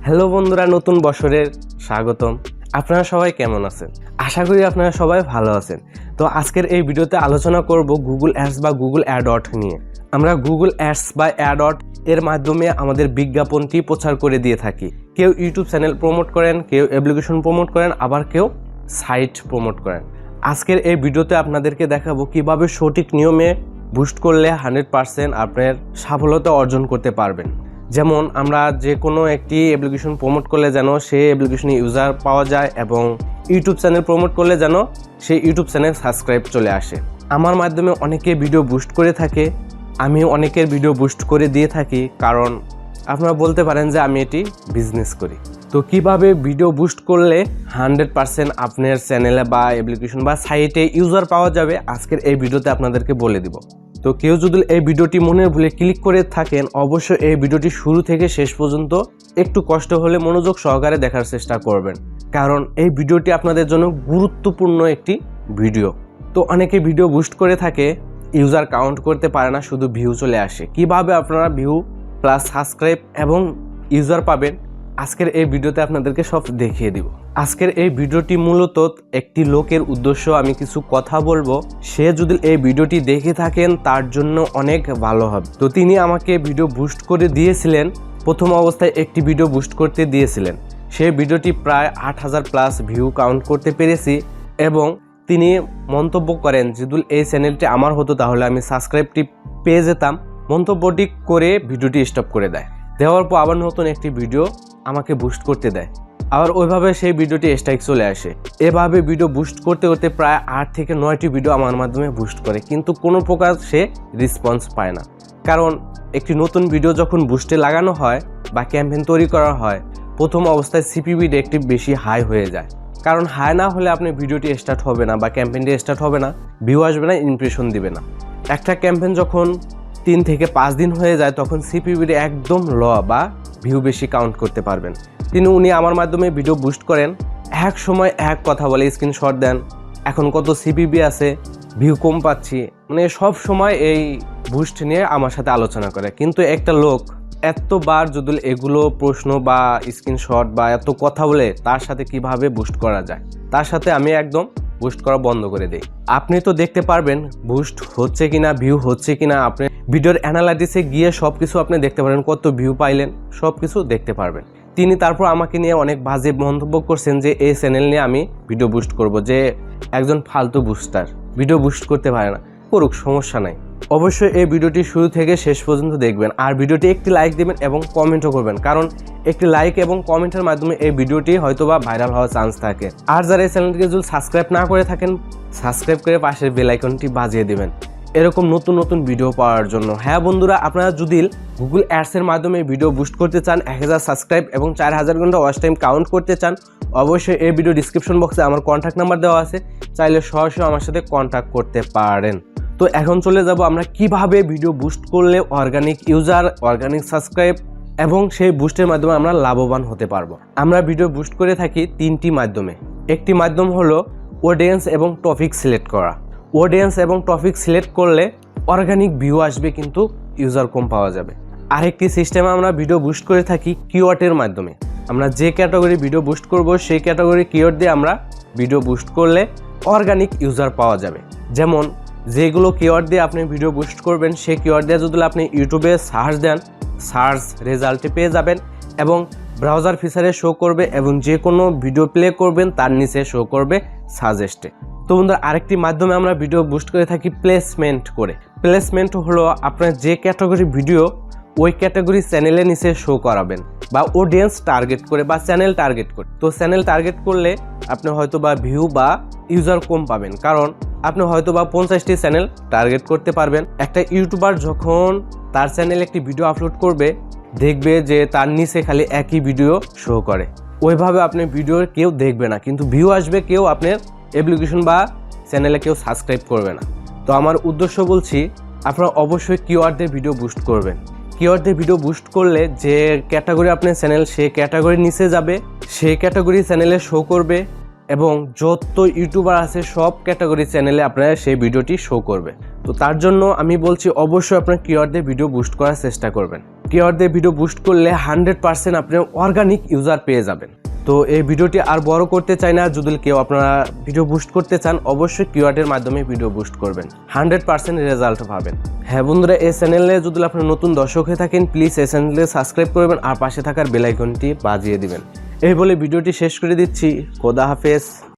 Hello বন্ধুরা, নতুন বছরের স্বাগতম। আপনারা সবাই কেমন আছেন? আশা করি আপনারা সবাই ভালো আছেন। তো আজকের এই ভিডিওতে আলোচনা করব গুগল অ্যাডস বা গুগল অ্যাডওয়ার্ড নিয়ে। আমরা গুগল অ্যাডস বা অ্যাডওয়ার্ড এর মাধ্যমে আমাদের বিজ্ঞাপনটি প্রচার করে দিয়ে থাকি। কেউ ইউটিউব চ্যানেল প্রমোট করেন, কেউ অ্যাপ্লিকেশন প্রমোট করেন, আবার কেউ সাইট প্রমোট করেন। আজকের এই ভিডিওতে আপনাদেরকে দেখাবো কিভাবে সঠিক নিয়মে বুস্ট করলে 100% আপনার সফলতা অর্জন করতে পারবেন। যেমন আমরা যে কোনো একটি অ্যাপ্লিকেশন প্রমোট করলে যেন সেই অ্যাপ্লিকেশনে ইউজার পাওয়া যায় এবং ইউটিউব চ্যানেল প্রমোট করলে যেন সেই ইউটিউব চ্যানেল সাবস্ক্রাইব চলে আসে। আমার মাধ্যমে অনেকে ভিডিও বুস্ট করে থাকে, আমি অনেকের ভিডিও বুস্ট করে দিয়ে থাকি, কারণ আপনারা বলতে পারেন যে আমি এটি বিজনেস করি। তো কিভাবে ভিডিও বুস্ট করলে 100% আপনার চ্যানেলে বা অ্যাপ্লিকেশন বা সাইটে ইউজার পাওয়া যাবে, আজকের এই ভিডিওতে আপনাদেরকে বলে দিব। তো কেউ যদি এই ভিডিওটি মনের ভুলে ক্লিক করে থাকেন, অবশ্যই এই ভিডিওটি শুরু থেকে শেষ পর্যন্ত একটু কষ্ট হলে মনোযোগ সহকারে দেখার চেষ্টা করবেন, কারণ এই ভিডিওটি আপনাদের জন্য গুরুত্বপূর্ণ একটি ভিডিও। তো অনেকে ভিডিও বুস্ট করে থাকে, ইউজার কাউন্ট করতে পারে না, শুধু ভিউ চলে আসে। কিভাবে আপনারা ভিউ প্লাস সাবস্ক্রাইব এবং ইউজার পাবেন, আজকের এই ভিডিওতে আপনাদেরকে সব দেখিয়ে দিব। আজকের এই ভিডিওটি মূলত একটি লোকের উদ্দেশ্য আমি কিছু কথা বলবো। সে যদি এই ভিডিওটি দেখে থাকেন তার জন্য অনেক ভালো হবে। তো তিনি আমাকে ভিডিও বুস্ট করে দিয়েছিলেন, প্রথম অবস্থায় একটি ভিডিও বুস্ট করতে দিয়েছিলেন। সেই ভিডিওটি প্রায় 8000+ ভিউ কাউন্ট করতে পেরেছি এবং তিনি মন্তব্য করেন যদি এই চ্যানেলটি আমার হতো তাহলে আমি সাবস্ক্রাইবটি পেয়ে যেতাম। মন্তব্যটি করে ভিডিওটি স্টপ করে দেওয়ার পর আবার নতুন একটি ভিডিও আমাকে বুস্ট করতে দেয়, আবার ওইভাবে সেই ভিডিওটি স্ট্রাইক চলে আসে। এভাবে ভিডিও বুস্ট করতে করতে প্রায় 8 থেকে 9টি ভিডিও আমার মাধ্যমে বুস্ট করে, কিন্তু কোনো প্রকার সে রেসপন্স পায় না। কারণ একটি নতুন ভিডিও যখন বুস্টে লাগানো হয় বা ক্যাম্পেইন তৈরি করা হয়, প্রথম অবস্থায় সিপিভিটি একটি বেশি হাই হয়ে যায়। কারণ হাই না হলে আপনি ভিডিওটি স্টার্ট হবে না বা ক্যাম্পেইনটি স্টার্ট হবে না, ভিউ আসবে না, ইমপ্রেশন দিবে না। একটা ক্যাম্পেইন যখন 3 থেকে 5 দিন হয়ে যায় তখন সিপিভিটি একদম ল বা ভিউ বেশি কাউন্ট করতে পারবেন। উনি আমার মাধ্যমে ভিডিও বুস্ট করেন, এক সময় এক কথা বলে, স্ক্রিনশট দেন, এখন কত সিপিভি আছে, ভিউ কম পাচ্ছি, মানে সব সময় এই বুস্ট নিয়ে আমার সাথে আলোচনা করে। কিন্তু একটা লোক এতবার যদি এগুলো প্রশ্ন বা স্ক্রিনশট বা এত কথা বলে, তার সাথে কিভাবে বুস্ট করা যায়, তার সাথে আমি একদম বুস্ট করা বন্ধ করে দেই। আপনি তো দেখতে পারবেন বুস্ট হচ্ছে কিনা, ভিউ হচ্ছে কিনা। আপনি ভিডিওর অ্যানালাইসিসে গিয়ে সব কিছু আপনি দেখতে পারবেন, কত ভিউ পাইলেন সব কিছু দেখতে পারবেন। তিনি তারপর আমাকে নিয়ে অনেক বাজে মন্তব্য করছেন যে এই চ্যানেল নিয়ে আমি ভিডিও বুস্ট করব, যে একজন ফালতু বুস্টার, ভিডিও বুস্ট করতে পারে না, করুক, সমস্যা নাই। অবশ্যই এই ভিডিওটি শুরু থেকে শেষ পর্যন্ত দেখবেন, আর ভিডিওটি একটি লাইক দেবেন এবং কমেন্টও করবেন, কারণ একটি লাইক এবং কমেন্টের মাধ্যমে এই ভিডিওটি হয়তোবা ভাইরাল হওয়ার চান্স থাকে। আর যারা এই চ্যানেলটিকে যদি সাবস্ক্রাইব না করে থাকেন, সাবস্ক্রাইব করে পাশের বেল আইকনটি বাজিয়ে দেবেন এরকম নতুন নতুন ভিডিও পাওয়ার জন্য। হ্যাঁ বন্ধুরা, আপনারা যদি গুগল অ্যাডসের মাধ্যমে ভিডিও বুস্ট করতে চান, 1000 সাবস্ক্রাইব এবং 4000 ঘন্টা ওয়াচ টাইম কাউন্ট করতে চান, অবশ্যই এই ভিডিও ডিসক্রিপশন বক্সে আমার কন্ট্যাক্ট নাম্বার দেওয়া আছে, চাইলে সরাসরি আমার সাথে কন্ট্যাক্ট করতে পারেন। তো এখন চলে যাব আমরা কিভাবে ভিডিও বুস্ট করলে অর্গানিক ইউজার, অর্গানিক সাবস্ক্রাইব এবং সেই বুস্টের মাধ্যমে আমরা লাভবান হতে পারবো। আমরা ভিডিও বুস্ট করে থাকি 3টি মাধ্যমে। একটি মাধ্যম হলো অডিয়েন্স এবং টপিক সিলেক্ট করা। অডিয়েন্স এবং টপিক সিলেক্ট করলে অর্গানিক ভিউ আসবে, কিন্তু ইউজার কম পাওয়া যাবে। আরেকটি সিস্টেমে আমরা ভিডিও বুস্ট করে থাকি কিওয়ার্ডের মাধ্যমে। আমরা যে ক্যাটাগরি ভিডিও বুস্ট করব সেই ক্যাটাগরি কিওয়ার্ড দিয়ে আমরা ভিডিও বুস্ট করলে অর্গানিক ইউজার পাওয়া যাবে। যেমন যেগুলো কিওয়ার্ড দিয়ে আপনি ভিডিও বুস্ট করবেন সেই কিওয়ার্ড দিয়ে যদি আপনি ইউটিউবে সার্চ দেন, সার্চ রেজাল্টে পেয়ে যাবেন এবং ব্রাউজার ফিচারে শো করবে, এবং যে কোনো ভিডিও প্লে করবেন তার নিচে শো করবে সাজেস্টে। তো বন্ধুরা, আরেকটি মাধ্যমে আমরা ভিডিও বুস্ট করে থাকি প্লেসমেন্ট করে। প্লেসমেন্ট হলো আপনার যে ক্যাটাগরি ভিডিও ওই ক্যাটাগরি চ্যানেলের নিচে শো করাবেন, বা অডিয়েন্স টার্গেট করে বা চ্যানেল টার্গেট করে। তো চ্যানেল টার্গেট করলে আপনি হয়তো বা ভিউ বা ইউজার কম পাবেন, কারণ আপনি হয়তো বা 50টি চ্যানেল টার্গেট করতে পারবেন। একটা ইউটিউবার যখন তার চ্যানেলে একটি ভিডিও আপলোড করবে, দেখবে যে তার নিচে খালি একই ভিডিও শো করে, ওইভাবে আপনি ভিডিও কেউ দেখবে না, কিন্তু ভিউ আসবে, কেউ আপনার অ্যাপ্লিকেশন বা চ্যানেলে কেউ সাবস্ক্রাইব করবে না। তো আমার উদ্দেশ্য বলছি, আপনারা অবশ্যই কিওয়ার্ড দিয়ে ভিডিও বুস্ট করবেন। কিওয়ার্ড দিয়ে ভিডিও বুস্ট করলে যে ক্যাটাগরি আপনার চ্যানেল, সেই ক্যাটাগরির নিচে যাবে, সেই ক্যাটাগরি চ্যানেলে শো করবে, এবং যত ইউটিউবার আছে সব ক্যাটাগরি চ্যানেলে আপনারা সেই ভিডিওটি শো করবে। তো তার জন্য আমি বলছি অবশ্যই আপনার কিওয়ার্ড দিয়ে ভিডিও বুস্ট করার চেষ্টা করবেন। কিওয়ার্ড দিয়ে ভিডিও বুস্ট করলে 100% আপনি অর্গানিক ইউজার পেয়ে যাবেন। তো এই ভিডিওটি আর বড় করতে চাই না, যদি কেউ আপনারা ভিডিও বুস্ট করতে চান অবশ্যই কিওয়ার্ডের মাধ্যমে ভিডিও বুস্ট করবেন, 100% রেজাল্ট পাবেন। হ্যাঁ বন্ধুরা, এই চ্যানেলে যদি আপনি নতুন দর্শক হয়ে থাকেন প্লিজ এই চ্যানেলে সাবস্ক্রাইব করবেন আর পাশে থাকার বেল আইকনটি বাজিয়ে দিবেন। এই বলে ভিডিওটি শেষ করে দিচ্ছি। খোদা হাফেজ।